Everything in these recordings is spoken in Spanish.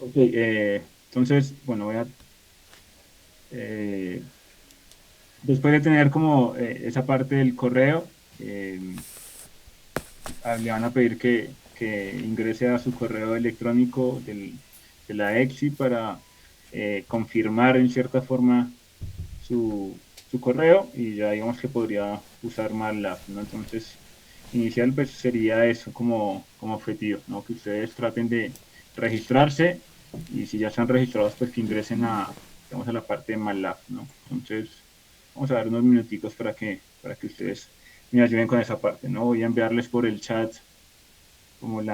Ok, entonces, bueno, eh, después de tener como esa parte del correo, le van a pedir que ingrese a su correo electrónico de la EXI para confirmar en cierta forma su correo y ya digamos que podría usar MATLAB, ¿no? Entonces, inicial pues sería eso como objetivo, ¿no? Que ustedes traten de registrarse y si ya están registrados pues que ingresen digamos, a la parte de MATLAB, ¿no? Entonces, vamos a dar unos minuticos para que ustedes me ayuden con esa parte, ¿no? Voy a enviarles por el chat como el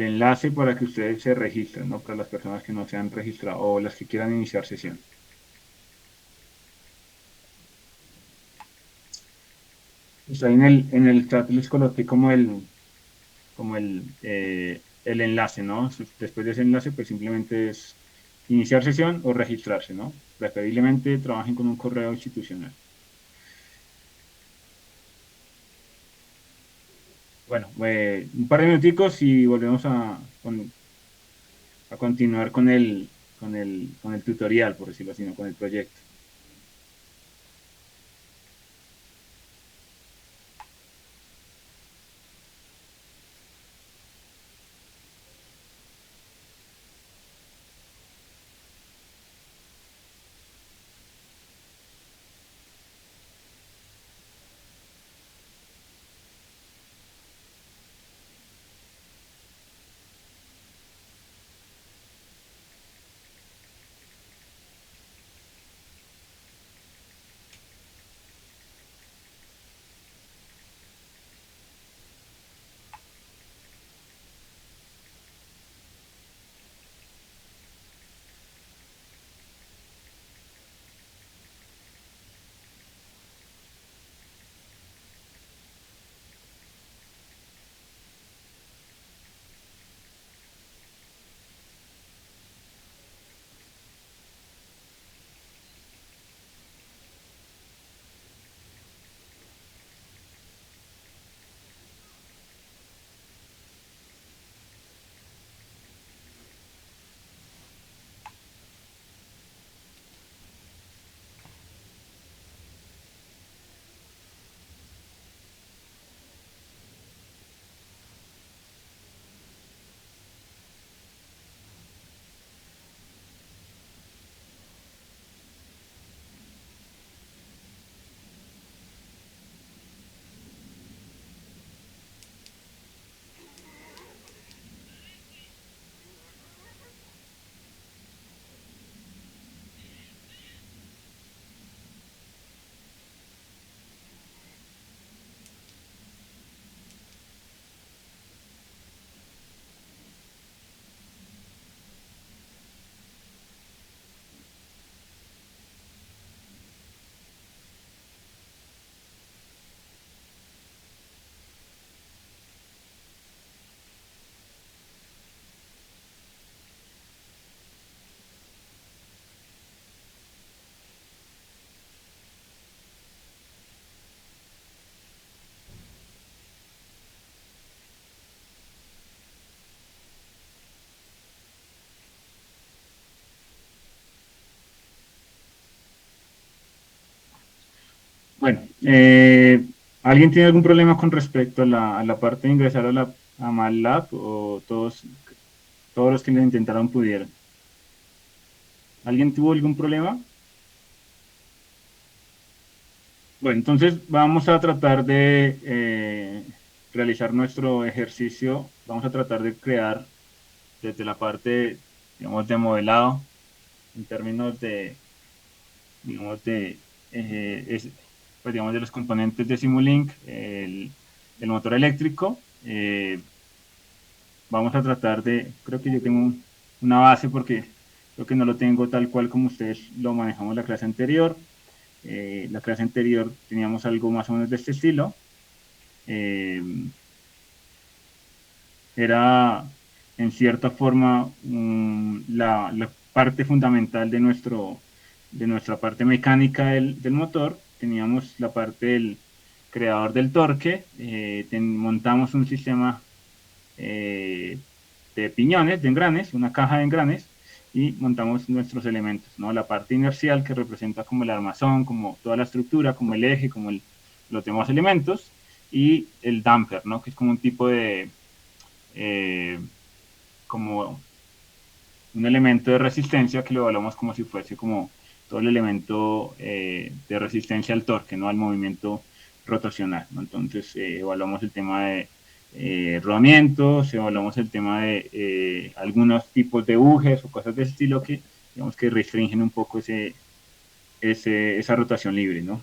enlace para que ustedes se registren, ¿no? Para las personas que no se han registrado o las que quieran iniciar sesión. Pues ahí en el chat les coloqué como el enlace, ¿no? Después de ese enlace, pues simplemente es iniciar sesión o registrarse, ¿no? Preferiblemente trabajen con un correo institucional. Bueno, un par de minuticos y volvemos a continuar con el tutorial, por decirlo así, ¿no? Con el proyecto. Bueno, ¿alguien tiene algún problema con respecto a la parte de ingresar a MATLAB o todos los que lo intentaron pudieron? ¿Alguien tuvo algún problema? Bueno, entonces vamos a tratar de realizar nuestro ejercicio. Vamos a tratar de crear desde la parte, digamos, de modelado, en términos digamos, pues, digamos, de los componentes de Simulink, el motor eléctrico. Vamos a tratar creo que yo tengo una base porque creo que no lo tengo tal cual como ustedes lo manejamos la clase anterior. La clase anterior teníamos algo más o menos de este estilo. Eh, Era en cierta forma la parte fundamental de nuestra parte mecánica del motor. Teníamos la parte del creador del torque, montamos un sistema de piñones, de engranes, una caja de engranes, y montamos nuestros elementos, ¿no? La parte inercial que representa como el armazón, como toda la estructura, como el eje, como los demás elementos, y el damper, ¿no? Que es como un tipo de, como un elemento de resistencia que lo evaluamos como si fuese como todo el elemento de resistencia al torque, ¿no? Al movimiento rotacional, ¿no? Entonces evaluamos el tema de rodamientos, evaluamos el tema de algunos tipos de bujes o cosas de ese estilo que digamos que restringen un poco esa rotación libre, ¿no?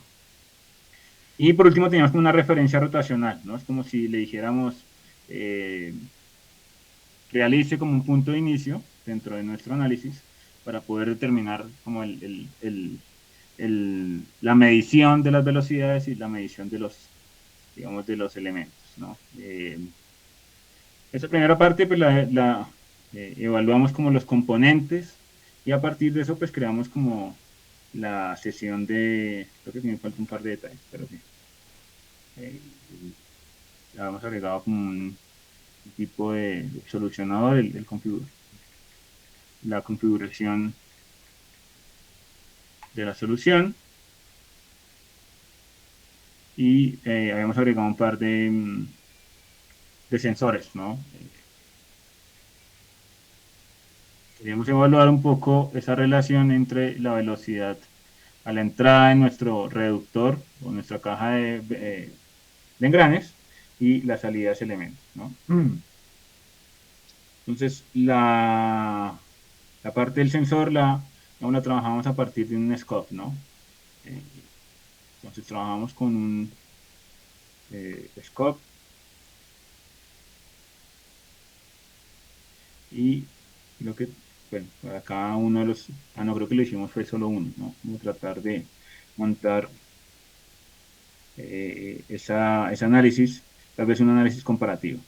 Y por último teníamos como una referencia rotacional, ¿no? Es como si le dijéramos, realice como un punto de inicio dentro de nuestro análisis para poder determinar como la medición de las velocidades y la medición de los, digamos, de los elementos, ¿no? Esa primera parte pues evaluamos como los componentes y a partir de eso pues creamos como la sesión de, creo que me falta un par de detalles, pero sí. Eh, ya hemos agregado como un tipo de solucionador, la configuración de la solución y habíamos agregado un par de sensores, ¿no? Queríamos evaluar un poco esa relación entre la velocidad a la entrada de nuestro reductor o nuestra caja de engranes y la salida de ese elemento, ¿no? Entonces, la parte del sensor aún la trabajamos a partir de un scope, ¿no? Eh, entonces, trabajamos con un scope y lo que, bueno, para cada uno de los, no creo que lo hicimos fue solo uno, ¿no? Como tratar de montar ese análisis, tal vez un análisis comparativo.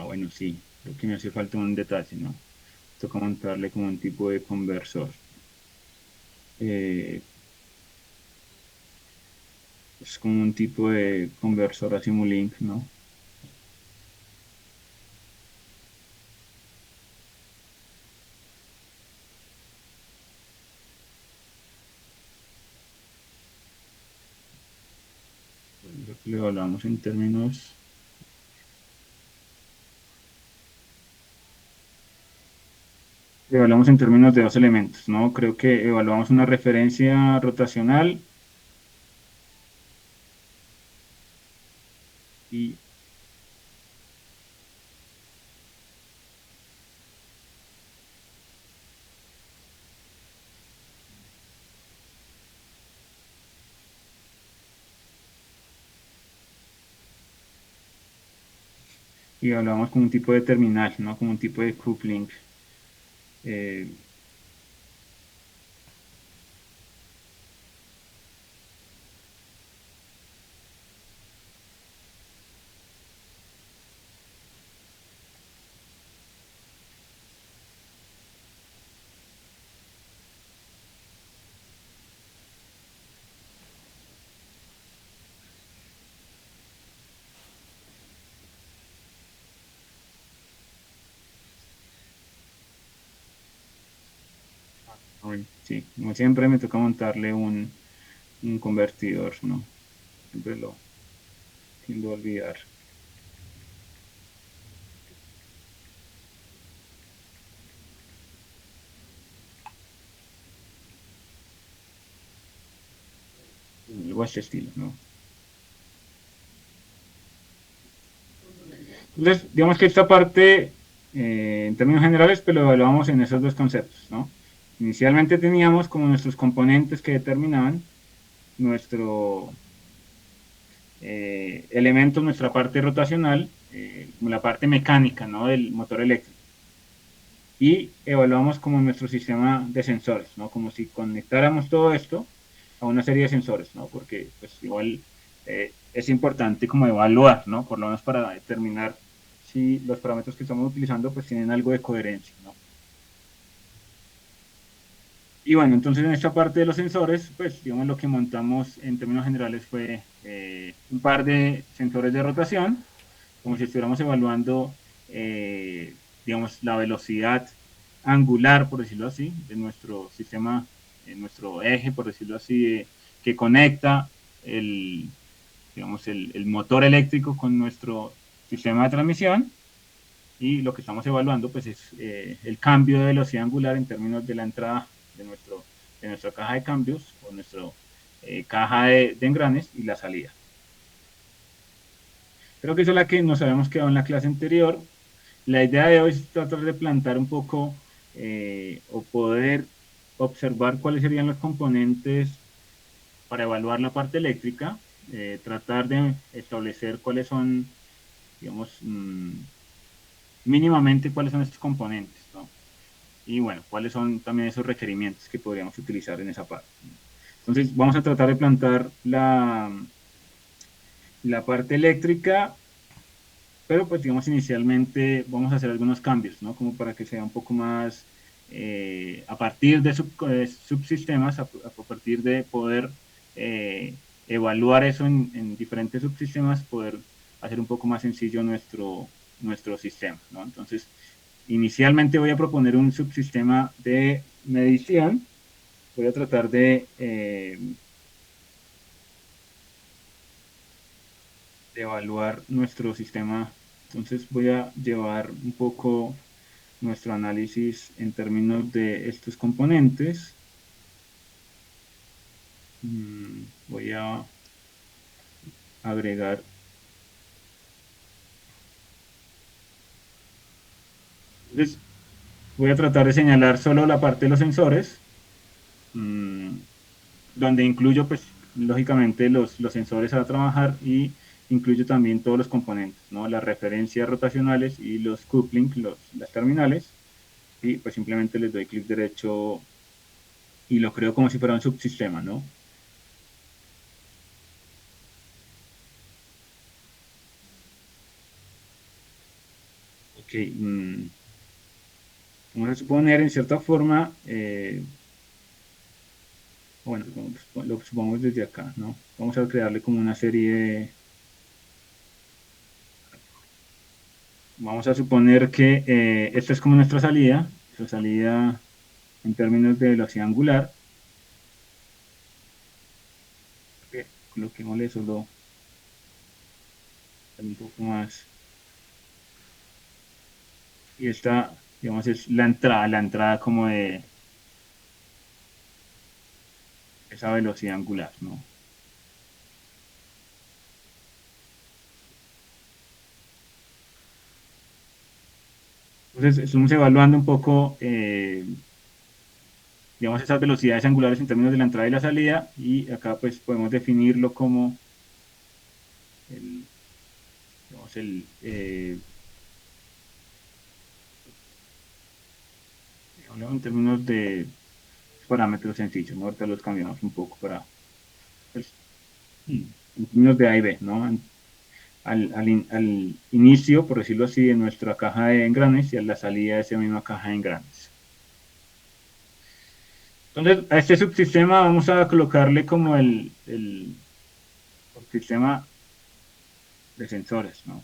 Bueno, sí, creo que me hace falta un detalle, ¿no? Toca montarle como un tipo de conversor. Eh, es como un tipo de conversor a Simulink, ¿no? Lo que le hablamos en términos, le hablamos en términos de dos elementos, ¿no? Creo que evaluamos una referencia rotacional y, y evaluamos como un tipo de terminal, ¿no? Como un tipo de coupling. Eh, bueno, sí, como siempre me toca montarle un convertidor, ¿no? Siempre lo tiendo a olvidar. Algo a este estilo, ¿no? Entonces, digamos que esta parte, en términos generales, pues lo evaluamos en esos dos conceptos, ¿no? Inicialmente teníamos como nuestros componentes que determinaban nuestro elemento, nuestra parte rotacional, como la parte mecánica, ¿no? Del motor eléctrico. Y evaluamos como nuestro sistema de sensores, ¿no? Como si conectáramos todo esto a una serie de sensores, ¿no? Porque, pues, igual es importante como evaluar, ¿no? Por lo menos para determinar si los parámetros que estamos utilizando pues tienen algo de coherencia, ¿no? Y bueno, entonces en esta parte de los sensores, pues digamos lo que montamos en términos generales fue un par de sensores de rotación, como si estuviéramos evaluando, digamos, la velocidad angular, por decirlo así, de nuestro sistema, nuestro eje, por decirlo así, que conecta el, digamos, el motor eléctrico con nuestro sistema de transmisión. Y lo que estamos evaluando pues es el cambio de velocidad angular en términos de la entrada de nuestra caja de cambios o nuestra caja de engranes y la salida. Creo que eso es la que nos habíamos quedado en la clase anterior. La idea de hoy es tratar de plantar un poco o poder observar cuáles serían los componentes para evaluar la parte eléctrica, tratar de establecer cuáles son, digamos, mínimamente cuáles son estos componentes, ¿no? Y bueno, cuáles son también esos requerimientos que podríamos utilizar en esa parte. Entonces, vamos a tratar de plantar la parte eléctrica, pero pues digamos inicialmente vamos a hacer algunos cambios, ¿no? Como para que sea un poco más, a partir de subsistemas, a partir de poder evaluar eso en diferentes subsistemas, poder hacer un poco más sencillo nuestro sistema, ¿no? Entonces, inicialmente voy a proponer un subsistema de medición. Voy a tratar de evaluar nuestro sistema. Entonces voy a llevar un poco nuestro análisis en términos de estos componentes. Voy a agregar. Entonces voy a tratar de señalar solo la parte de los sensores, mmm, donde incluyo, pues, lógicamente los sensores a trabajar y incluyo también todos los componentes, ¿no? Las referencias rotacionales y los couplings, las terminales, y pues simplemente les doy clic derecho y lo creo como si fuera un subsistema, ¿no? Ok, vamos a suponer en cierta forma, bueno, lo supongamos desde acá, ¿no? Vamos a crearle como una serie. Vamos a suponer que esta es como nuestra salida en términos de velocidad angular. Coloquémosle solo un poco más. Y esta, digamos, es la entrada como de esa velocidad angular, ¿no? Entonces, estamos evaluando un poco, digamos, esas velocidades angulares en términos de la entrada y la salida, y acá pues podemos definirlo como el, digamos, digamos, en términos de parámetros sencillos, ¿no? Ahorita los cambiamos un poco para, pues, en términos de A y B, ¿no? Al inicio, por decirlo así, de nuestra caja de engranes y a la salida de esa misma caja de engranes. Entonces, a este subsistema vamos a colocarle como el subsistema de sensores, ¿no?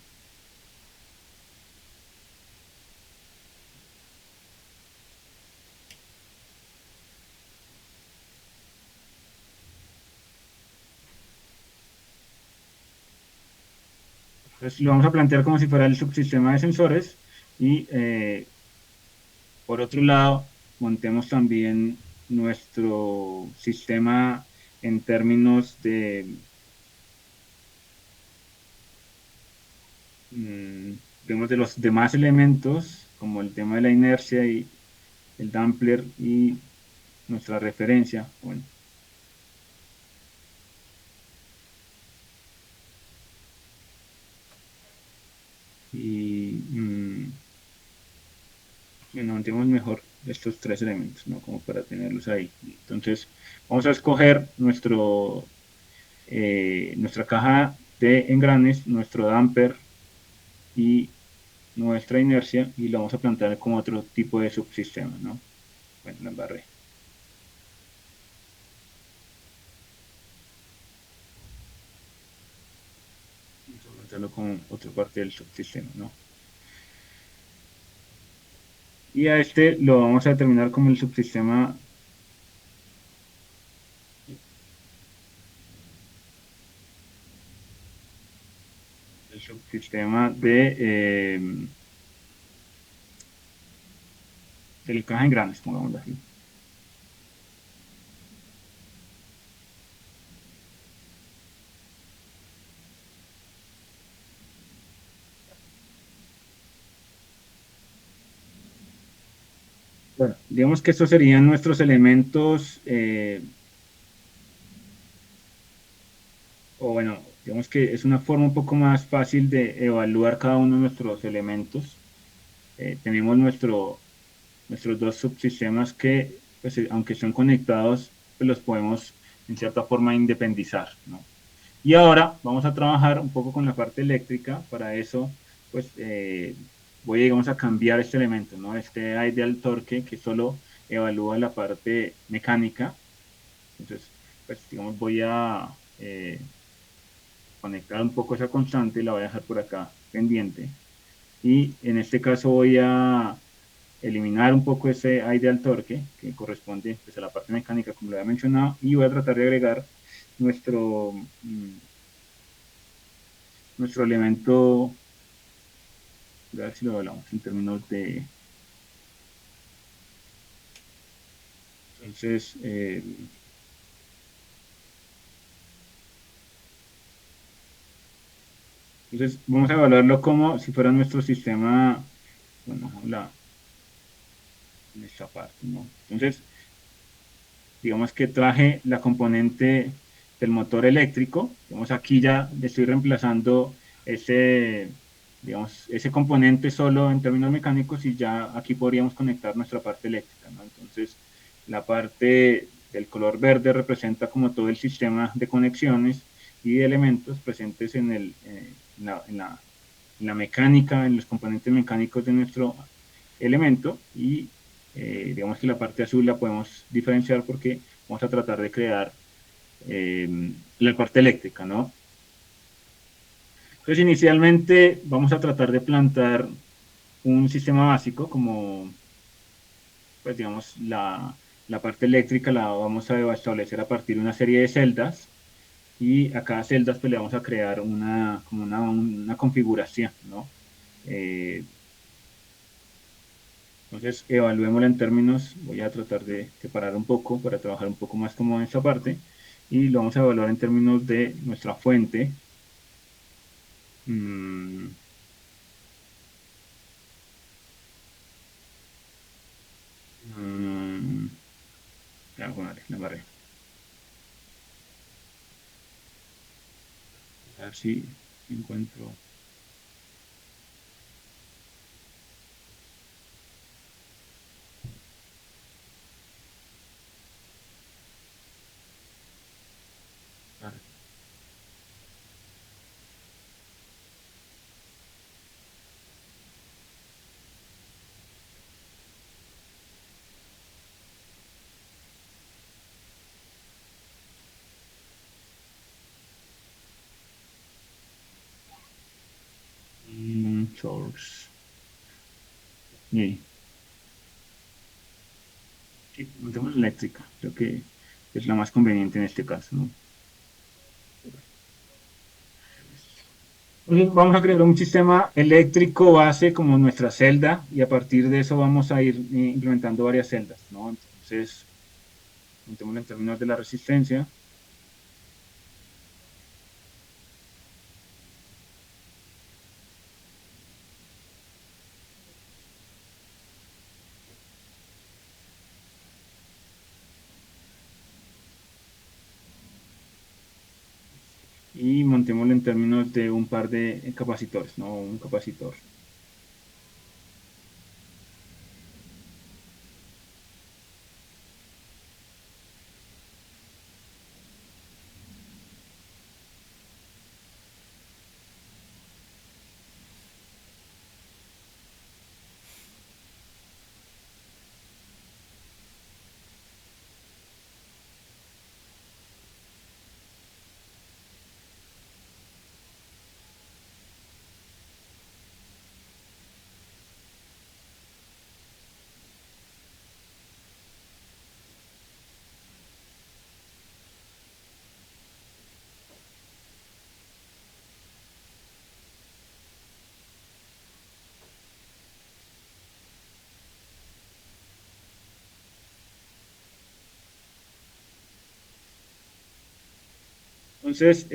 Entonces, lo vamos a plantear como si fuera el subsistema de sensores y, por otro lado, montemos también nuestro sistema en términos mm, de los demás elementos, como el tema de la inercia y el Dampler y nuestra referencia. Bueno, y bueno, mantengamos mejor estos tres elementos, ¿no? Como para tenerlos ahí. Entonces, vamos a escoger nuestra caja de engranes, nuestro damper y nuestra inercia, y lo vamos a plantear como otro tipo de subsistema, ¿no? Bueno, la embarré. Vamos a plantearlo como otra parte del subsistema, ¿no? Y a este lo vamos a determinar como el subsistema, del caja en granes, pongámoslo así. Bueno, digamos que estos serían nuestros elementos, o bueno, digamos que es una forma un poco más fácil de evaluar cada uno de nuestros elementos. Tenemos nuestros dos subsistemas que, pues, aunque estén conectados, pues los podemos en cierta forma independizar, ¿no? Y ahora vamos a trabajar un poco con la parte eléctrica. Para eso, pues voy, digamos, a cambiar este elemento, ¿no? Este ideal torque que solo evalúa la parte mecánica. Entonces, pues, digamos, voy a conectar un poco esa constante, la voy a dejar por acá pendiente. Y en este caso voy a eliminar un poco ese ideal torque que corresponde, pues, a la parte mecánica, como lo había mencionado, y voy a tratar de agregar nuestro, nuestro elemento. A ver si lo hablamos en términos de. Entonces, vamos a evaluarlo como si fuera nuestro sistema, bueno, en esta parte, ¿no? Entonces, digamos que traje la componente del motor eléctrico. Digamos, aquí ya le estoy reemplazando ese, digamos, ese componente solo en términos mecánicos, y ya aquí podríamos conectar nuestra parte eléctrica, ¿no? Entonces, la parte del color verde representa como todo el sistema de conexiones y de elementos presentes en la mecánica, en los componentes mecánicos de nuestro elemento. Y digamos que la parte azul la podemos diferenciar porque vamos a tratar de crear eh, la parte eléctrica, ¿no? Entonces, inicialmente vamos a tratar de plantar un sistema básico como, pues, digamos, la parte eléctrica la vamos a establecer a partir de una serie de celdas, y a cada celda, pues, le vamos a crear como una configuración, ¿no? Eh, entonces, evaluémosla en términos, voy a tratar de separar un poco para trabajar un poco más como en esta parte, y lo vamos a evaluar en términos de nuestra fuente. Mm, mm, la barré. A ver si encuentro. Vale. Source. Sí, sí, montemos la eléctrica. Creo que es la más conveniente en este caso, ¿no? Entonces, vamos a crear un sistema eléctrico base como nuestra celda, y a partir de eso vamos a ir implementando varias celdas, ¿no? Entonces, montémoslo en términos de la resistencia. Y montémoslo en términos de un par de capacitores, ¿no? Un capacitor. Entonces,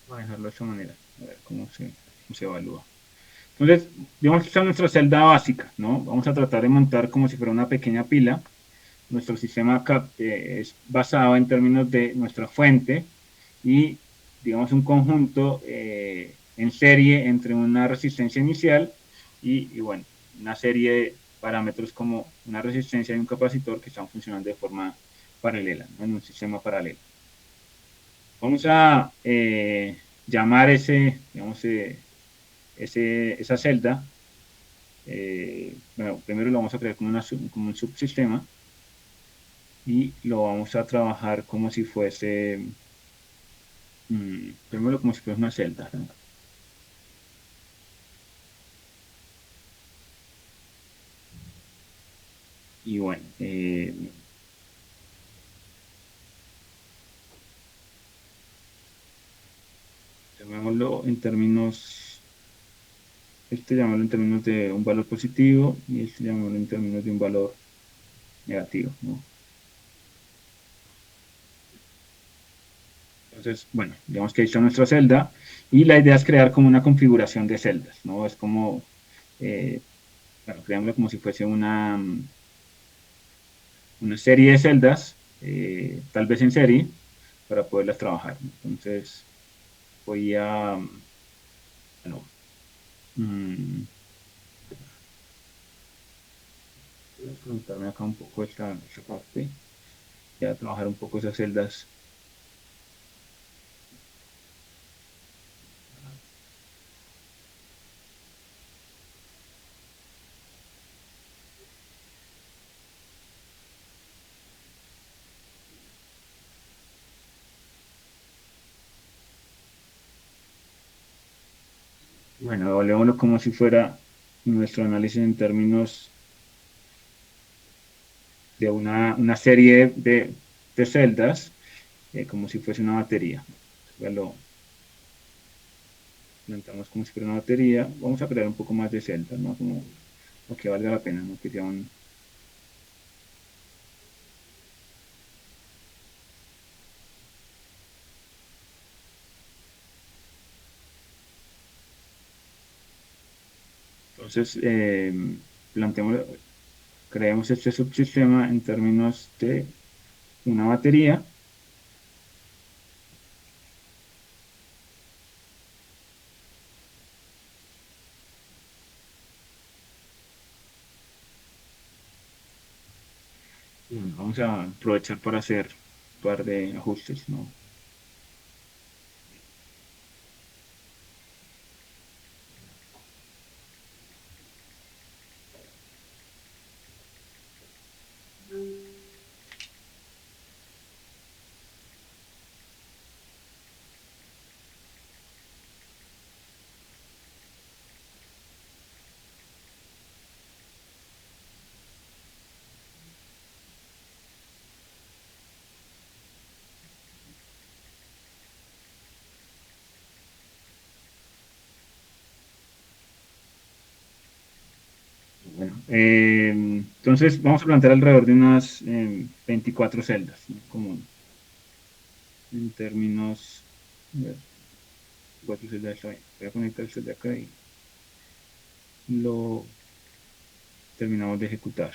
manejarlo de esta manera, a ver cómo se evalúa. Entonces, digamos que esta es nuestra celda básica, ¿no? Vamos a tratar de montar como si fuera una pequeña pila. Nuestro sistema es basado en términos de nuestra fuente y, digamos, un conjunto en serie entre una resistencia inicial bueno, una serie de parámetros como una resistencia y un capacitor que están funcionando de forma paralela, ¿no? En un sistema paralelo. Vamos a llamar digamos, esa celda. Bueno, primero lo vamos a crear como un subsistema y lo vamos a trabajar como si fuese, primero como si fuese una celda, ¿no? Y bueno, llamémoslo en términos, llamémoslo en términos de un valor positivo y llamémoslo en términos de un valor negativo, ¿no? Entonces, bueno, digamos que ahí está nuestra celda y la idea es crear como una configuración de celdas, ¿no? Es como, eh, bueno, creámoslo como si fuese una serie de celdas, tal vez en serie, para poderlas trabajar. Entonces, voy a, bueno, mm, voy a preguntarme acá un poco esta parte, y a trabajar un poco esas celdas. Bueno, evaluémoslo como si fuera nuestro análisis en términos de una serie de celdas, como si fuese una batería. Ya lo planteamos como si fuera una batería. Vamos a crear un poco más de celdas, ¿no? Como lo que valga la pena, ¿no? Que sea un... Entonces, planteamos, creemos este subsistema en términos de una batería. Vamos a aprovechar para hacer un par de ajustes, ¿no? Bueno, entonces vamos a plantear alrededor de unas 24 celdas, ¿no? Como en términos, a ver, 4 celdas está bien. Voy a conectar esto de acá y lo terminamos de ejecutar.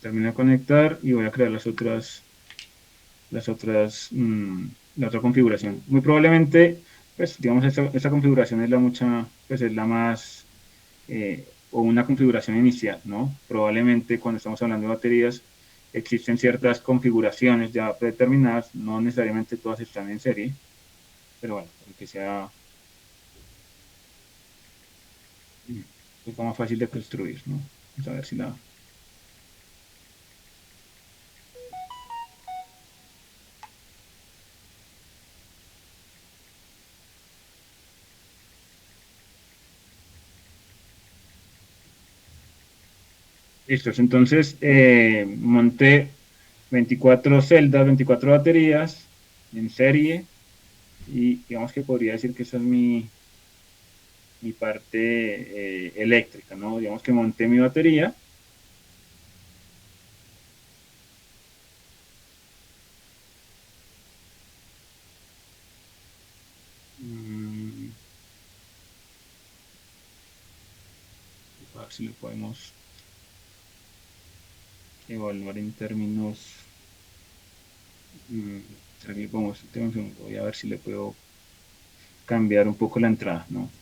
Termino de conectar y voy a crear la otra configuración. Muy probablemente, pues, digamos, esta configuración es pues, es la más, o una configuración inicial, ¿no? Probablemente cuando estamos hablando de baterías, existen ciertas configuraciones ya predeterminadas, no necesariamente todas están en serie, pero bueno, que sea un poco más fácil de construir, ¿no? Vamos a ver si la Listo, entonces monté 24 celdas, 24 baterías en serie y digamos que podría decir que esa es mi parte eléctrica, ¿no? Digamos que monté mi batería. Mm, a ver si lo podemos evaluar en términos. mm, Aquí vamos, voy a ver si le puedo cambiar un poco la entrada, ¿no?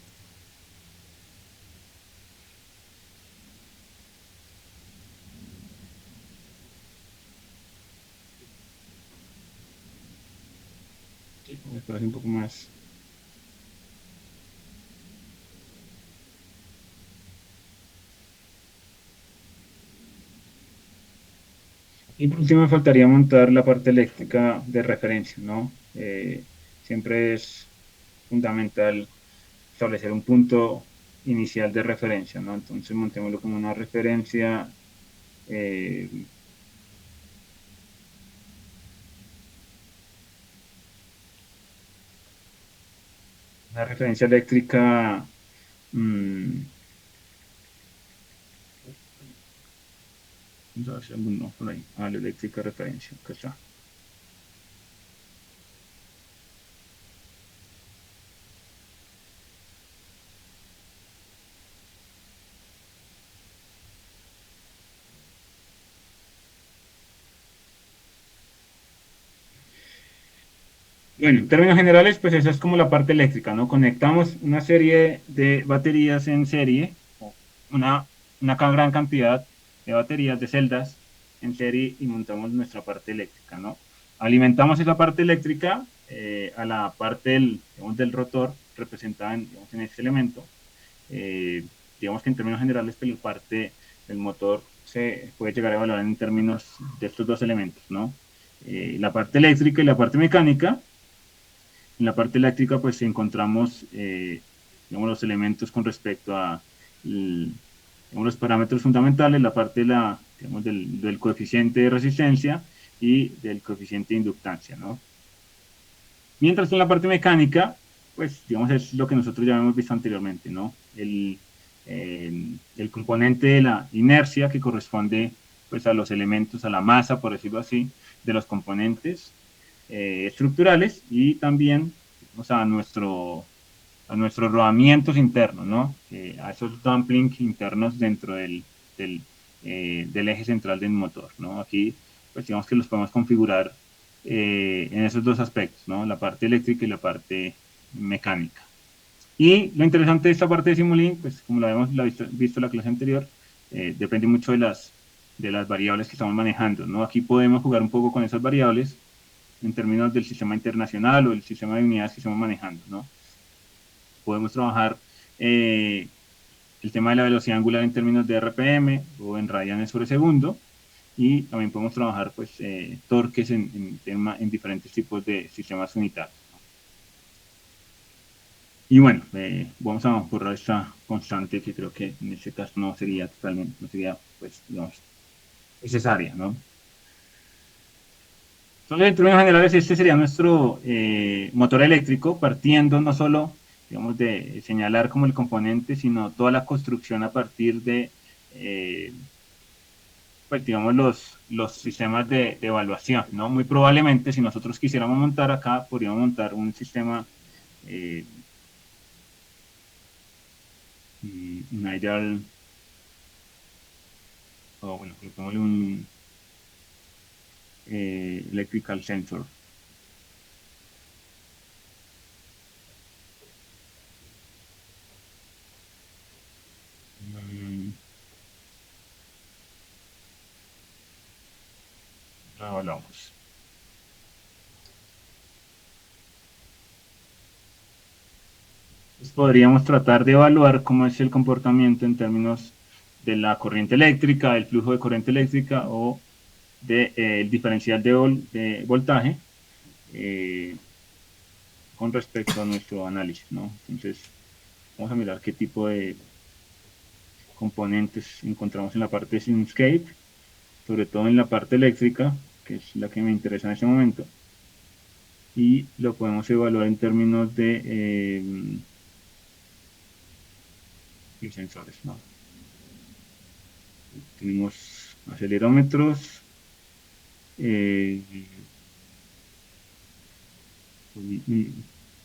Sí, me parece un poco más. Y por último me faltaría montar la parte eléctrica de referencia, ¿no? Siempre es fundamental establecer un punto inicial de referencia, ¿no? Entonces montémoslo como eh, una referencia eléctrica, mm, vamos a ver si alguno por ahí, la eléctrica referencia, acá está. Bueno, en términos generales, pues esa es como la parte eléctrica, ¿no? Conectamos una serie de baterías en serie, o una gran cantidad de baterías, de celdas en serie y montamos nuestra parte eléctrica, ¿no? Alimentamos esa parte eléctrica a la parte digamos, del rotor representada digamos, en este elemento. Eh, digamos que en términos generales, pues la parte del motor se puede llegar a evaluar en términos de estos dos elementos, ¿no? La parte eléctrica y la parte mecánica. En la parte eléctrica, pues encontramos, digamos, los elementos con respecto a digamos, los parámetros fundamentales, la parte de digamos, del coeficiente de resistencia y del coeficiente de inductancia, ¿no? Mientras que en la parte mecánica, pues, digamos, es lo que nosotros ya hemos visto anteriormente, ¿no? El componente de la inercia que corresponde, pues, a los elementos, a la masa, por decirlo así, de los componentes estructurales y también, o sea, a nuestros rodamientos internos, ¿no? A esos dumplings internos dentro del eje central del motor, ¿no? Aquí, pues digamos que los podemos configurar en esos dos aspectos, ¿no? La parte eléctrica y la parte mecánica. Y lo interesante de esta parte de Simulink, pues como lo habíamos visto en la clase anterior, depende mucho de las variables que estamos manejando, ¿no? Aquí podemos jugar un poco con esas variables en términos del sistema internacional o el sistema de unidades que estamos manejando, ¿no? Podemos trabajar el tema de la velocidad angular en términos de RPM o en radianes sobre segundo y también podemos trabajar pues torques en diferentes tipos de sistemas unitarios. Y bueno, vamos a borrar esta constante que creo que en este caso no sería totalmente, no sería pues digamos, necesaria, ¿no? Entonces, en términos generales, este sería nuestro motor eléctrico, partiendo no solo, digamos, de señalar como el componente, sino toda la construcción a partir de, eh, pues, digamos, los sistemas de evaluación, ¿no? Muy probablemente, si nosotros quisiéramos montar acá, podríamos montar un sistema, eh, un IDAL, o bueno, coloquémosle un electrical sensor. Mm, Hablamos. Pues podríamos tratar de evaluar cómo es el comportamiento en términos de la corriente eléctrica, del flujo de corriente eléctrica o del diferencial de voltaje eh, con respecto a nuestro análisis, ¿no? Entonces, vamos a mirar qué tipo componentes encontramos en la parte de Simscape, sobre todo en la parte eléctrica, que es la que me interesa en este momento, y lo podemos evaluar en términos de sensores, ¿no? Tenemos acelerómetros, eh,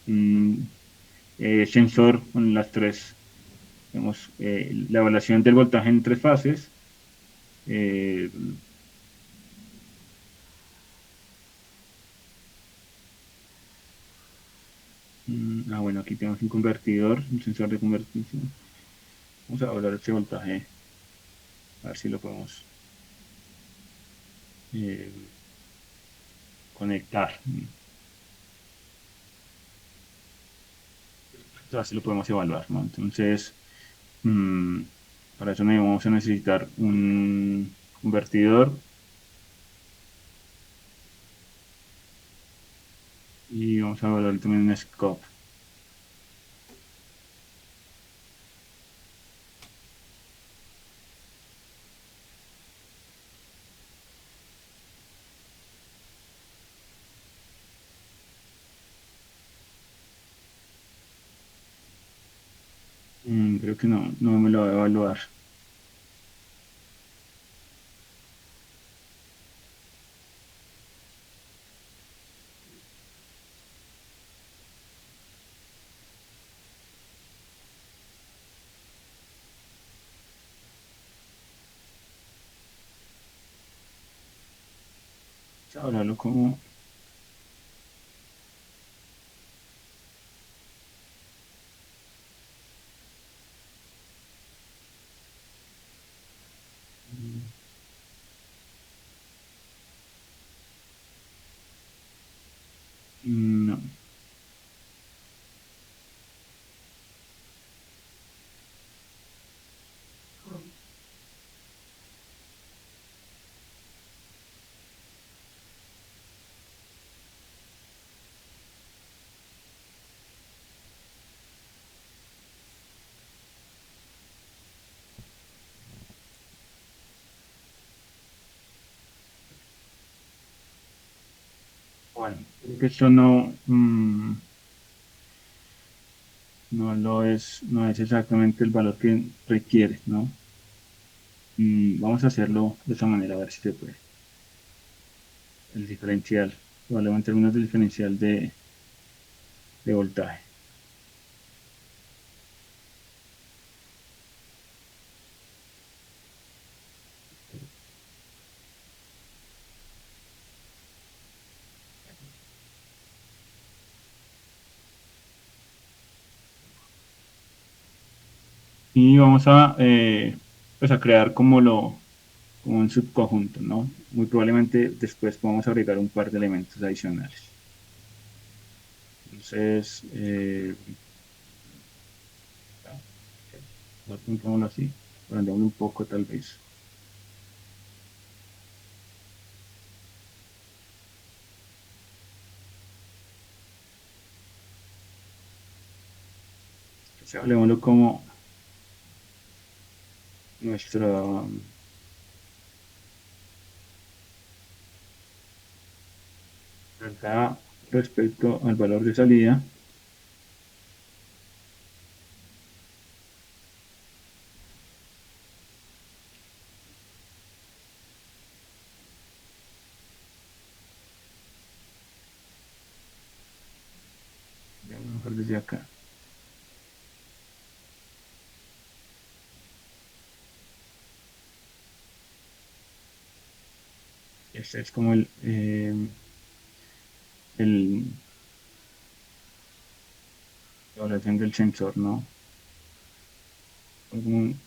un sensor con las tres, tenemos la evaluación del voltaje en tres fases. eh, bueno, aquí tenemos un convertidor, un sensor de conversión. Vamos a evaluar este voltaje, a ver si lo podemos eh, conectar. Así lo podemos evaluar, ¿no? Entonces, mm, para eso vamos a necesitar un convertidor y vamos a evaluar también un scope. Creo que no me lo va a evaluar. Vamos a evaluarlo como... mm, no. Bueno, creo que esto no es exactamente el valor que requiere, ¿no? Vamos a hacerlo de esa manera, a ver si se puede. El diferencial, probablemente en términos del diferencial de voltaje. Y vamos pues a crear como un subconjunto, ¿no? Muy probablemente después vamos a agregar un par de elementos adicionales. Entonces, pongámoslo así, agrandámoslo un poco tal vez. Entonces, hablemoslo como nuestro acá respecto al valor de salida. Voy a mejor desde acá. Este es como el la evaluación del sensor, ¿no? Como un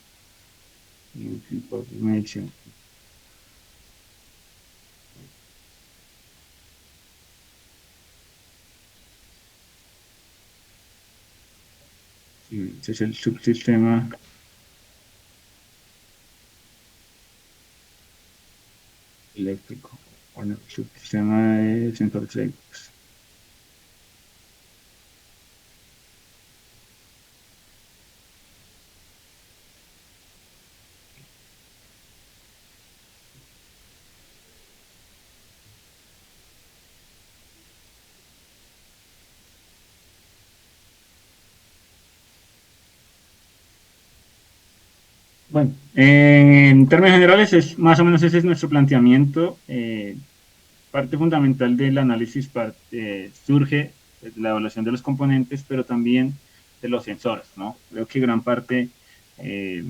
tipo de medición. Sí, ese es el subsistema eléctrico. Bueno, el subsistema de sensores eléctricos. Bueno, en términos generales, es más o menos ese es nuestro planteamiento. Parte fundamental del análisis surge de la evaluación de los componentes, pero también de los sensores, ¿no? Creo que gran parte, eh,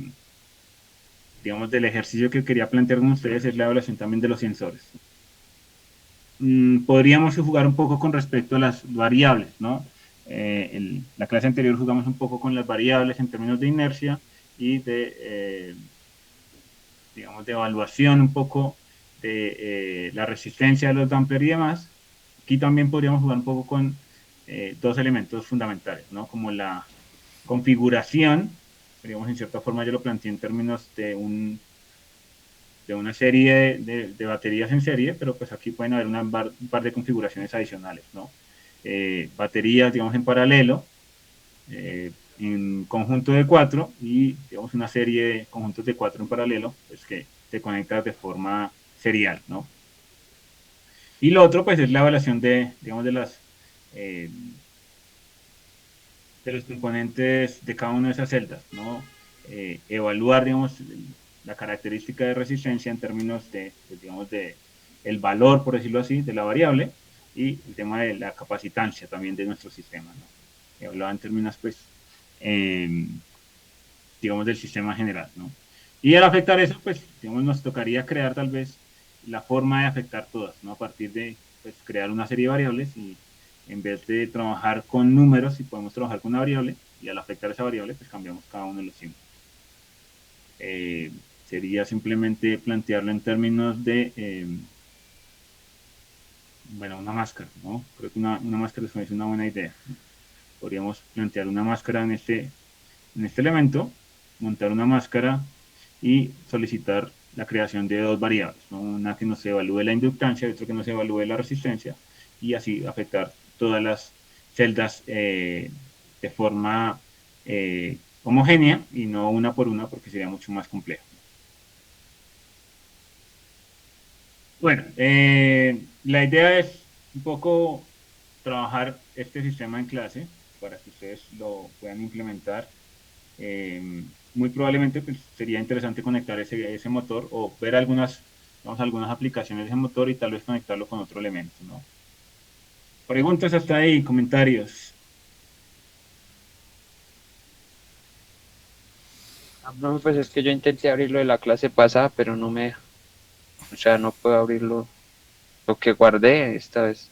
digamos, del ejercicio que quería plantear con ustedes es la evaluación también de los sensores. Podríamos jugar un poco con respecto a las variables, ¿no? La clase anterior jugamos un poco con las variables en términos de inercia y digamos, de evaluación un poco de la resistencia de los dampers y demás. Aquí también podríamos jugar un poco con dos elementos fundamentales, ¿no? Como la configuración, digamos, en cierta forma yo lo planteé en términos de una serie de baterías en serie, pero pues aquí pueden haber un par de configuraciones adicionales, ¿no? Baterías, digamos, en paralelo, en conjunto de cuatro y, digamos, una serie de conjuntos de cuatro en paralelo, pues que te conectas de forma serial, ¿no? Y lo otro, pues, es la evaluación digamos, eh, de los componentes de cada una de esas celdas, ¿no? Evaluar, digamos, la característica de resistencia en términos digamos, de el valor, por decirlo así, de la variable y el tema de la capacitancia también de nuestro sistema, ¿no? Evaluar en términos, pues, eh, digamos, del sistema general, ¿no? Y al afectar eso, pues, digamos, nos tocaría crear tal vez la forma de afectar todas, ¿no? A partir de, pues, crear una serie de variables y en vez de trabajar con números, si podemos trabajar con una variable y al afectar esa variable, pues cambiamos cada uno de los símbolos. Eh, Sería simplemente plantearlo en términos de, bueno, una máscara, ¿no? Creo que una máscara es una buena idea, ¿no? Podríamos plantear una máscara en este elemento, montar una máscara y solicitar la creación de dos variables, ¿no? Una que nos evalúe la inductancia y otra que nos evalúe la resistencia y así afectar todas las celdas de forma homogénea y no una por una porque sería mucho más complejo. Bueno, la idea es un poco trabajar este sistema en clase para que ustedes lo puedan implementar. Muy probablemente pues, sería interesante conectar ese motor o ver algunas aplicaciones de ese motor y tal vez conectarlo con otro elemento, ¿no? Preguntas hasta ahí, comentarios. Ah, no, pues es que yo intenté abrirlo de la clase pasada, pero no me deja. O sea, no puedo abrirlo. Lo que guardé esta vez.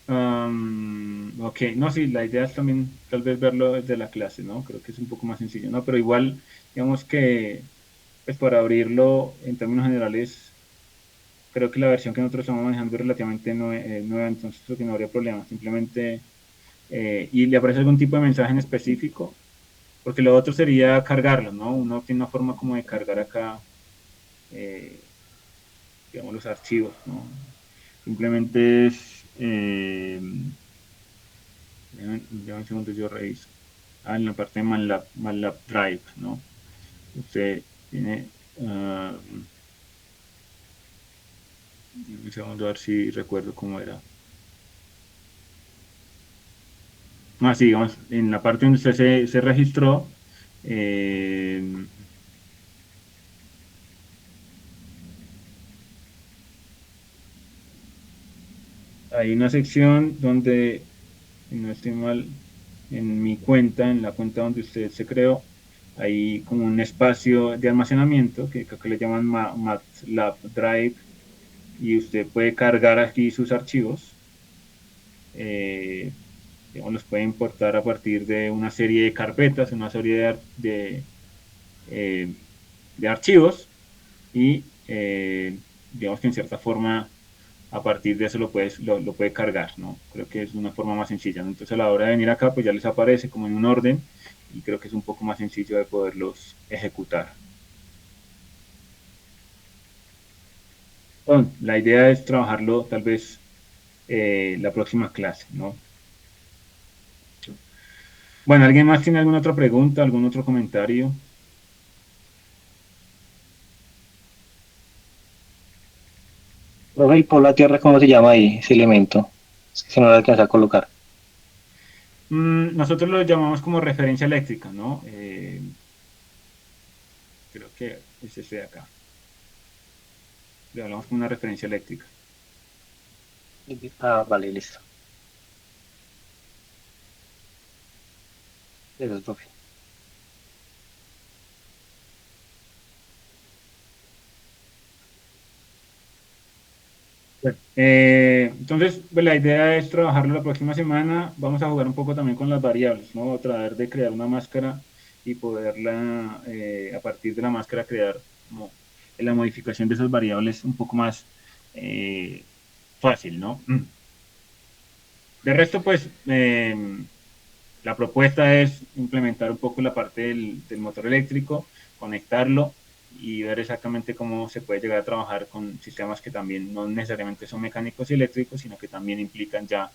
Ok, no, sí, la idea es también tal vez verlo desde la clase, ¿no? Creo que es un poco más sencillo, ¿no? Pero igual, digamos que, pues para abrirlo en términos generales, creo que la versión que nosotros estamos manejando es relativamente nueva, entonces creo que no habría problema. Simplemente, y le aparece algún tipo de mensaje en específico, porque lo otro sería cargarlo, ¿no? Uno tiene una forma como de cargar acá, eh, digamos, los archivos, ¿no? Simplemente es, ya un segundo yo reviso. Ah, en la parte de MATLAB Drive, ¿no? Usted tiene, un segundo a ver si recuerdo cómo era. Ah, sí, digamos, en la parte donde usted se registró, eh, hay una sección donde, si no estoy mal, en mi cuenta, en la cuenta donde usted se creó, hay como un espacio de almacenamiento que creo que le llaman MATLAB Drive y usted puede cargar aquí sus archivos. eh, Digamos, los puede importar a partir de una serie de carpetas, una serie eh, de archivos y digamos que en cierta forma a partir de eso lo puede cargar, ¿no? Creo que es una forma más sencilla, ¿no? Entonces a la hora de venir acá pues ya les aparece como en un orden y creo que es un poco más sencillo de poderlos ejecutar. Bueno, la idea es trabajarlo tal vez la próxima clase, ¿no? Bueno, ¿alguien más tiene alguna otra pregunta, algún otro comentario? Profe, ¿y por la tierra cómo se llama ahí ese elemento? Es que si no lo alcanza a colocar. Nosotros lo llamamos como referencia eléctrica, ¿no? creo que es este de acá. Le hablamos con una referencia eléctrica. Ah, vale, listo. Eso es profe. Bueno, entonces, pues, la idea es trabajarlo la próxima semana. Vamos a jugar un poco también con las variables, ¿no? Tratar de crear una máscara y poderla, a partir de la máscara, crear como la modificación de esas variables un poco más fácil, ¿no? De resto, pues, la propuesta es implementar un poco la parte del motor eléctrico, conectarlo y ver exactamente cómo se puede llegar a trabajar con sistemas que también no necesariamente son mecánicos y eléctricos, sino que también implican ya,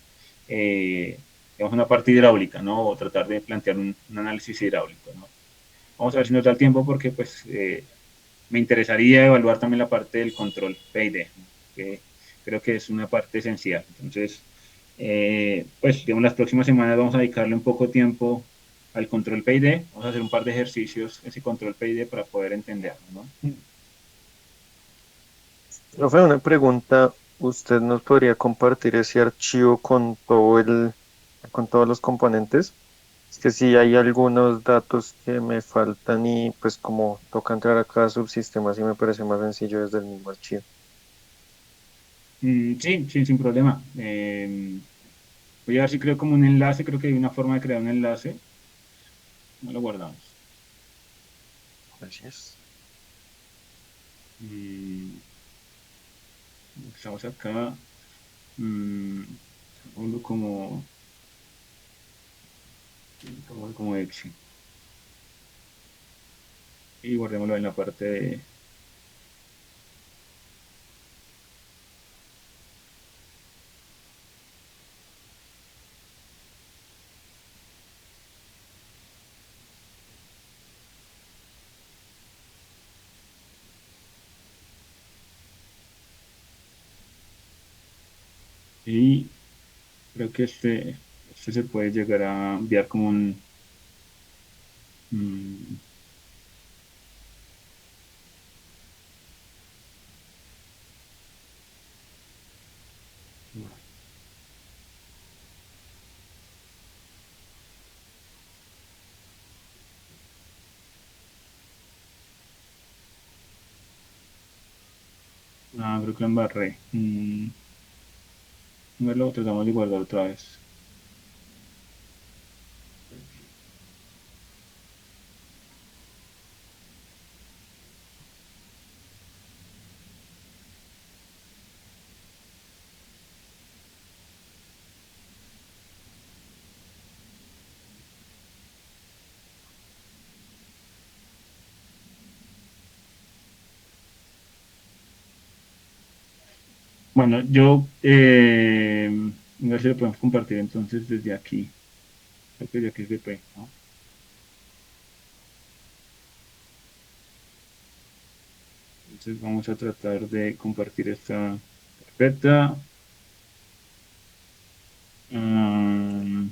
digamos, una parte hidráulica, ¿no? O tratar de plantear un análisis hidráulico, ¿no? Vamos a ver si nos da el tiempo porque, pues, me interesaría evaluar también la parte del control PID, ¿no? Que creo que es una parte esencial. Entonces, pues digamos, las próximas semanas vamos a dedicarle un poco de tiempo al control PID, vamos a hacer un par de ejercicios, ese control PID para poder entenderlo, ¿no? Profe, una pregunta. ¿Usted nos podría compartir ese archivo con todos los componentes? Es que sí hay algunos datos que me faltan y pues como toca entrar a cada subsistema, sí me parece más sencillo desde el mismo archivo. Sí, sí, sin problema. Voy a ver si creo como un enlace, creo que hay una forma de crear un enlace, no lo guardamos. Gracias. Mm, Estamos acá, mm, ponlo como exe y guardémoslo en la parte de... Y creo que este se puede llegar a enviar como un... mm, creo que lo embarré. A ver, lo tratamos de guardar otra vez. Bueno, a ver si lo podemos compartir entonces desde aquí. Creo que desde aquí es VP, ¿no? Entonces vamos a tratar de compartir esta carpeta. Mm,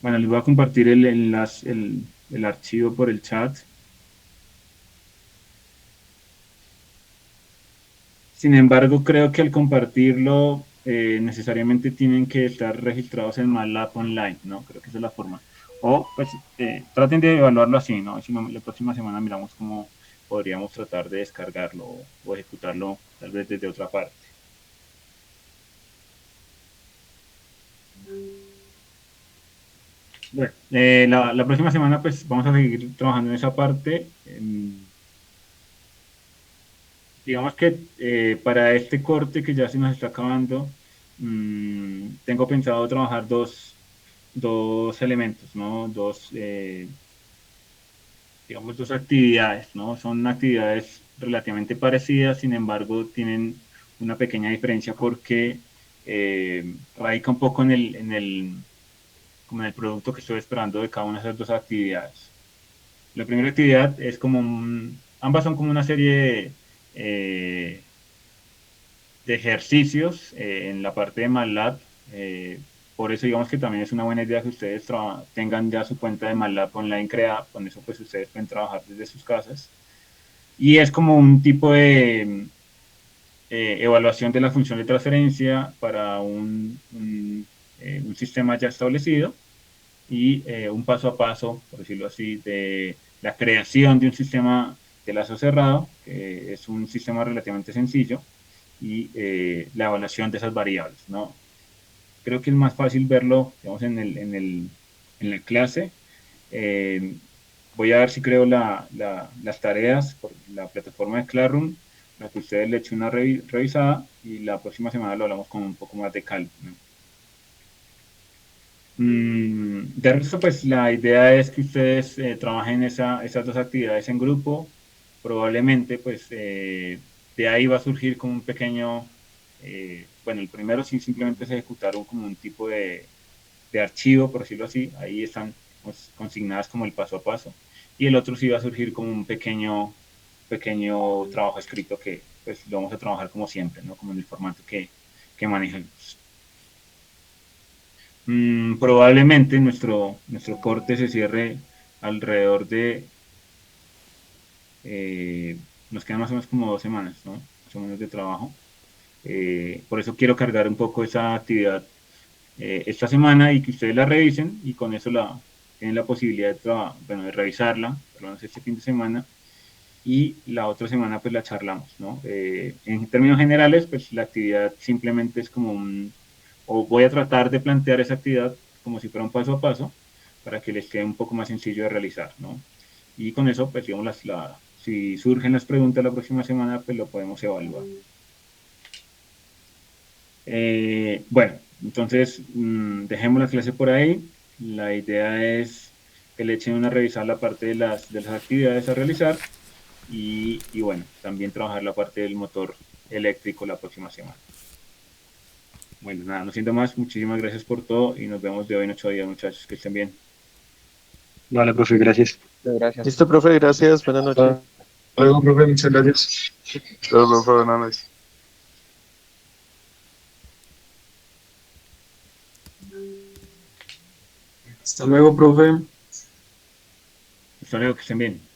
bueno, les voy a compartir el enlace, el archivo por el chat. Sin embargo, creo que al compartirlo, necesariamente tienen que estar registrados en MATLAB Online, ¿no? Creo que esa es la forma. O, pues, traten de evaluarlo así, ¿no? Si no, la próxima semana miramos cómo podríamos tratar de descargarlo o ejecutarlo tal vez desde otra parte. Bueno, la próxima semana, pues, vamos a seguir trabajando en esa parte. Digamos que para este corte que ya se nos está acabando, tengo pensado trabajar dos elementos, ¿no? Digamos, dos actividades, ¿no? Son actividades relativamente parecidas, sin embargo, tienen una pequeña diferencia porque radica un poco como en el producto que estoy esperando de cada una de esas dos actividades. La primera actividad es ambas son como una serie de ejercicios en la parte de MATLAB. por eso digamos que también es una buena idea que ustedes tengan ya su cuenta de MATLAB online creada, con eso pues ustedes pueden trabajar desde sus casas. Y es como un tipo de evaluación de la función de transferencia para un sistema ya establecido y un paso a paso, por decirlo así, de la creación de un sistema de lazo cerrado, que es un sistema relativamente sencillo, y la evaluación de esas variables, ¿no? Creo que es más fácil verlo, digamos, en la clase. Eh, Voy a ver si creo las tareas por la plataforma de Classroom, para que ustedes le echen una revisada y la próxima semana lo hablamos con un poco más de calma, ¿no? De resto, pues la idea es que ustedes trabajen esas dos actividades en grupo. Probablemente, pues de ahí va a surgir como un pequeño, bueno, el primero sí simplemente es ejecutar como un tipo de archivo, por decirlo así. Ahí están consignadas como el paso a paso. Y el otro sí va a surgir como un pequeño trabajo escrito que pues lo vamos a trabajar como siempre, ¿no? Como en el formato que manejamos. Probablemente nuestro corte se cierre alrededor de, eh, nos quedan más o menos como 2 semanas, ¿no? Más o menos de trabajo. Por eso quiero cargar un poco esa actividad esta semana y que ustedes la revisen y con eso tienen la posibilidad bueno, de revisarla, por lo menos este fin de semana, y la otra semana pues la charlamos, ¿no? En términos generales, pues la actividad simplemente es como o voy a tratar de plantear esa actividad como si fuera un paso a paso para que les quede un poco más sencillo de realizar, ¿no? Y con eso, pues digamos, si surgen las preguntas la próxima semana, pues lo podemos evaluar. Bueno, entonces dejemos la clase por ahí. La idea es que le echen una revisada a la parte de las actividades a realizar y bueno, también trabajar la parte del motor eléctrico la próxima semana. Bueno, nada, no siento más. Muchísimas gracias por todo y nos vemos de hoy en 8 días, muchachos. Que estén bien. Vale, profe, gracias. Gracias. Listo, profe, gracias, buenas noches. Hasta luego, profe, muchas gracias. Hasta luego, profe, buenas noches. Hasta luego, profe. Hasta luego, que estén bien.